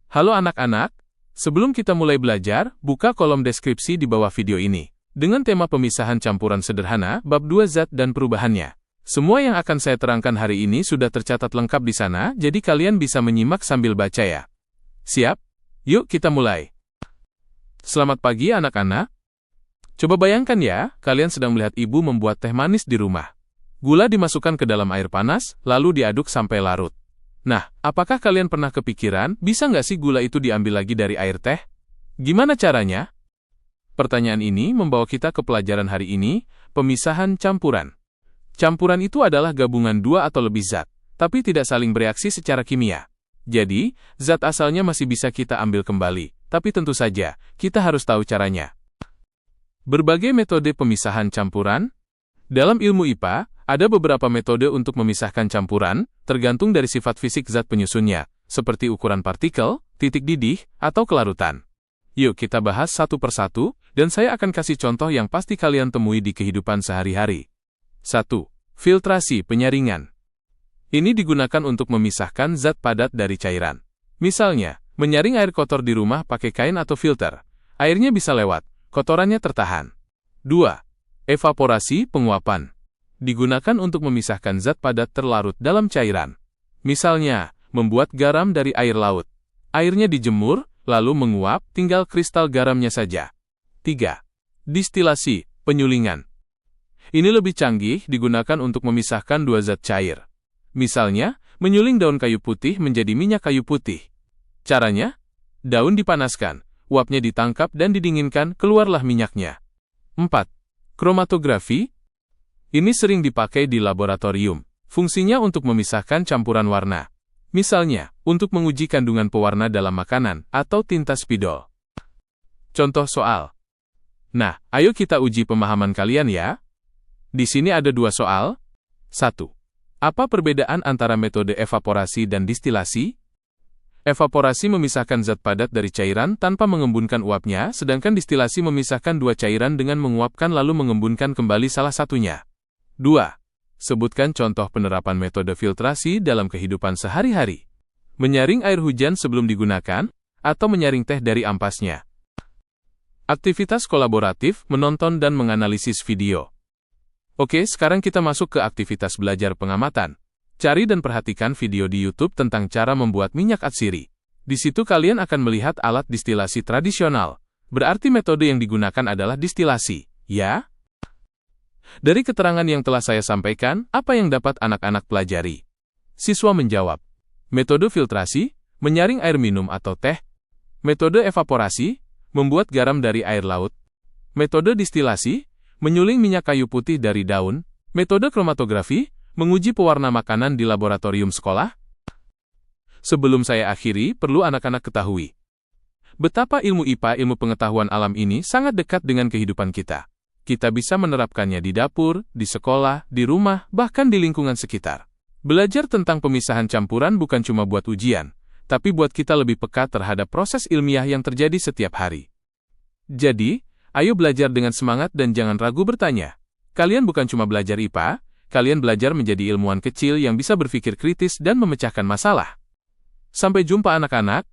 Halo anak-anak, sebelum kita mulai belajar, buka kolom deskripsi di bawah video ini. Dengan tema pemisahan campuran sederhana, bab 2 zat dan perubahannya. Semua yang akan saya terangkan hari ini sudah tercatat lengkap di sana, jadi kalian bisa menyimak sambil baca ya. Siap? Yuk kita mulai. Selamat pagi anak-anak. Coba bayangkan ya, kalian sedang melihat ibu membuat teh manis di rumah. Gula dimasukkan ke dalam air panas, lalu diaduk sampai larut. Nah, apakah kalian pernah kepikiran, bisa nggak sih gula itu diambil lagi dari air teh? Gimana caranya? Pertanyaan ini membawa kita ke pelajaran hari ini, pemisahan campuran. Campuran itu adalah gabungan dua atau lebih zat, tapi tidak saling bereaksi secara kimia. Jadi, zat asalnya masih bisa kita ambil kembali, tapi tentu saja, kita harus tahu caranya. Berbagai metode pemisahan campuran. Dalam ilmu IPA, ada beberapa metode untuk memisahkan campuran, tergantung dari sifat fisik zat penyusunnya, seperti ukuran partikel, titik didih, atau kelarutan. Yuk kita bahas satu persatu, dan saya akan kasih contoh yang pasti kalian temui di kehidupan sehari-hari. 1. Filtrasi penyaringan. Ini digunakan untuk memisahkan zat padat dari cairan. Misalnya, menyaring air kotor di rumah pakai kain atau filter. Airnya bisa lewat, kotorannya tertahan. 2. Evaporasi penguapan. Digunakan untuk memisahkan zat padat terlarut dalam cairan. Misalnya, membuat garam dari air laut. Airnya dijemur, lalu menguap, tinggal kristal garamnya saja. 3. Distilasi, penyulingan. Ini lebih canggih, digunakan untuk memisahkan dua zat cair. Misalnya, menyuling daun kayu putih menjadi minyak kayu putih. Caranya? Daun dipanaskan, uapnya ditangkap dan didinginkan, keluarlah minyaknya. 4. Kromatografi. Ini sering dipakai di laboratorium. Fungsinya untuk memisahkan campuran warna. Misalnya, untuk menguji kandungan pewarna dalam makanan atau tinta spidol. Contoh soal. Nah, ayo kita uji pemahaman kalian ya. Di sini ada dua soal. 1. Apa perbedaan antara metode evaporasi dan distilasi? Evaporasi memisahkan zat padat dari cairan tanpa mengembunkan uapnya, sedangkan distilasi memisahkan dua cairan dengan menguapkan lalu mengembunkan kembali salah satunya. 2. Sebutkan contoh penerapan metode filtrasi dalam kehidupan sehari-hari. Menyaring air hujan sebelum digunakan, atau menyaring teh dari ampasnya. Aktivitas kolaboratif, menonton dan menganalisis video. Oke, sekarang kita masuk ke aktivitas belajar pengamatan. Cari dan perhatikan video di YouTube tentang cara membuat minyak atsiri. Di situ kalian akan melihat alat distilasi tradisional. Berarti metode yang digunakan adalah distilasi, ya? Dari keterangan yang telah saya sampaikan, apa yang dapat anak-anak pelajari? Siswa menjawab. Metode filtrasi, menyaring air minum atau teh. Metode evaporasi, membuat garam dari air laut. Metode distilasi, menyuling minyak kayu putih dari daun. Metode kromatografi, menguji pewarna makanan di laboratorium sekolah. Sebelum saya akhiri, perlu anak-anak ketahui betapa ilmu IPA, ilmu pengetahuan alam ini sangat dekat dengan kehidupan kita. Kita bisa menerapkannya di dapur, di sekolah, di rumah, bahkan di lingkungan sekitar. Belajar tentang pemisahan campuran bukan cuma buat ujian, tapi buat kita lebih peka terhadap proses ilmiah yang terjadi setiap hari. Jadi, ayo belajar dengan semangat dan jangan ragu bertanya. Kalian bukan cuma belajar IPA, kalian belajar menjadi ilmuwan kecil yang bisa berpikir kritis dan memecahkan masalah. Sampai jumpa anak-anak.